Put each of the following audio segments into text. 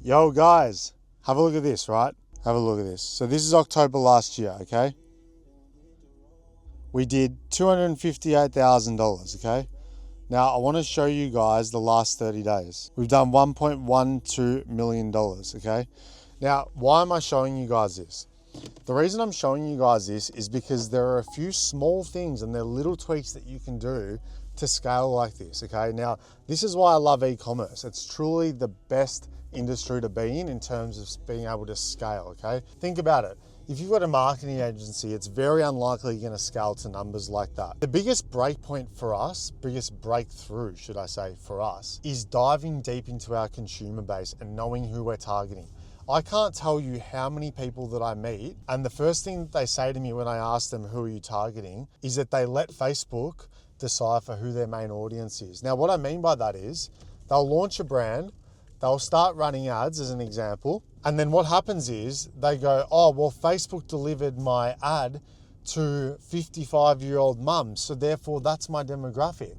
Yo guys, have a look at this, right? Have a look at this. So this is October last year, okay? We did $258,000, okay? Now I want to show you guys the last 30 days. We've done $1.12 million, okay? Now, why am I showing you guys this? The reason I'm showing you guys this is because there are a few small things and they're little tweaks that you can do to scale like this, okay? Now, this is why I love e-commerce. It's truly the best industry to be in terms of being able to scale, okay? Think about it. If you've got a marketing agency, it's very unlikely you're going to scale to numbers like that. The biggest breakpoint for us, biggest breakthrough, should I say, for us, is diving deep into our consumer base and knowing who we're targeting. I can't tell you how many people that I meet, and the first thing that they say to me when I ask them, who are you targeting, is that they let Facebook decipher who their main audience is. Now, what I mean by that is they'll launch a brand, they'll start running ads as an example, and then what happens is they go, oh, well, Facebook delivered my ad to 55-year-old mums, so therefore that's my demographic.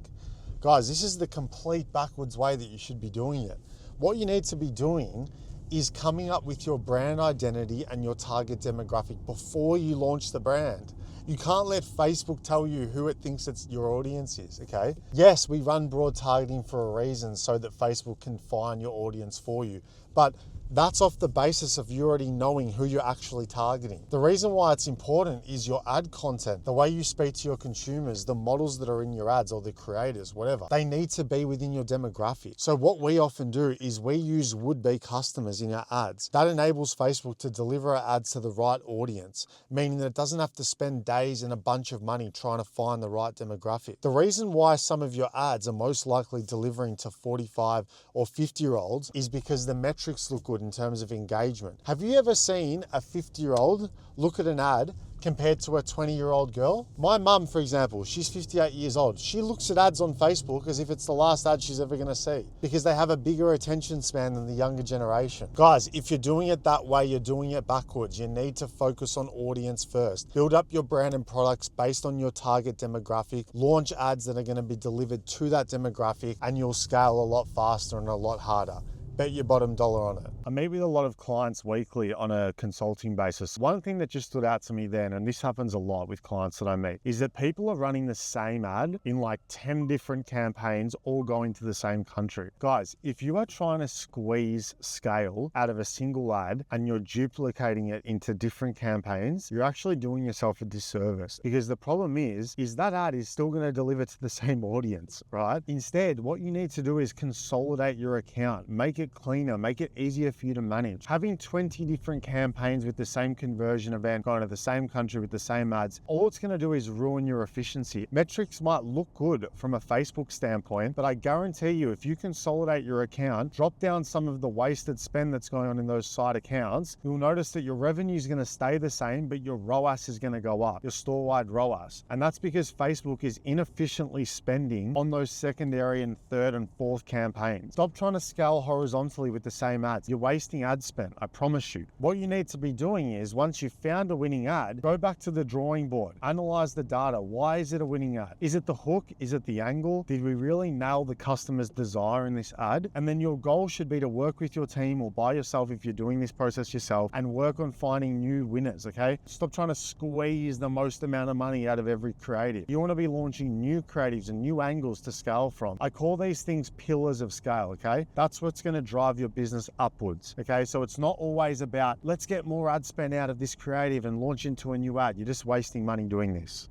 Guys, this is the complete backwards way that you should be doing it. What you need to be doing is coming up with your brand identity and your target demographic before you launch the brand. You can't let Facebook tell you who it thinks it's your audience is, okay? Yes, we run broad targeting for a reason so that Facebook can find your audience for you, but that's off the basis of you already knowing who you're actually targeting. The reason why it's important is your ad content, the way you speak to your consumers, the models that are in your ads or the creators, whatever, they need to be within your demographic. So what we often do is we use would-be customers in our ads. That enables Facebook to deliver our ads to the right audience, meaning that it doesn't have to spend days and a bunch of money trying to find the right demographic. The reason why some of your ads are most likely delivering to 45 or 50-year-olds is because the metrics look good in terms of engagement. Have you ever seen a 50-year-old look at an ad compared to a 20-year-old girl? My mum, for example, she's 58 years old. She looks at ads on Facebook as if it's the last ad she's ever gonna see because they have a bigger attention span than the younger generation. Guys, if you're doing it that way, you're doing it backwards. You need to focus on audience first. Build up your brand and products based on your target demographic. Launch ads that are gonna be delivered to that demographic and you'll scale a lot faster and a lot harder. Bet your bottom dollar on it. I meet with a lot of clients weekly on a consulting basis. One thing that just stood out to me then, and this happens a lot with clients that I meet, is that people are running the same ad in like 10 different campaigns, all going to the same country. Guys, if you are trying to squeeze scale out of a single ad and you're duplicating it into different campaigns, you're actually doing yourself a disservice because the problem is that ad is still going to deliver to the same audience, right? Instead, what you need to do is consolidate your account, make it cleaner, make it easier for you to manage. Having 20 different campaigns with the same conversion event going to the same country with the same ads, all it's going to do is ruin your efficiency. Metrics might look good from a Facebook standpoint, but I guarantee you if you consolidate your account, drop down some of the wasted spend that's going on in those side accounts, you'll notice that your revenue is going to stay the same, but your ROAS is going to go up, your store-wide ROAS. And that's because Facebook is inefficiently spending on those secondary and third and fourth campaigns. Stop trying to scale horizontally with the same ads. You're wasting ad spend, I promise you. What you need to be doing is once you've found a winning ad, go back to the drawing board, analyze the data. Why is it a winning ad? Is it the hook? Is it the angle? Did we really nail the customer's desire in this ad? And then your goal should be to work with your team or by yourself if you're doing this process yourself and work on finding new winners, okay? Stop trying to squeeze the most amount of money out of every creative. You want to be launching new creatives and new angles to scale from. I call these things pillars of scale, okay? That's what's going to drive your business upwards, okay? So it's not always about, let's get more ad spend out of this creative and launch into a new ad. You're just wasting money doing this.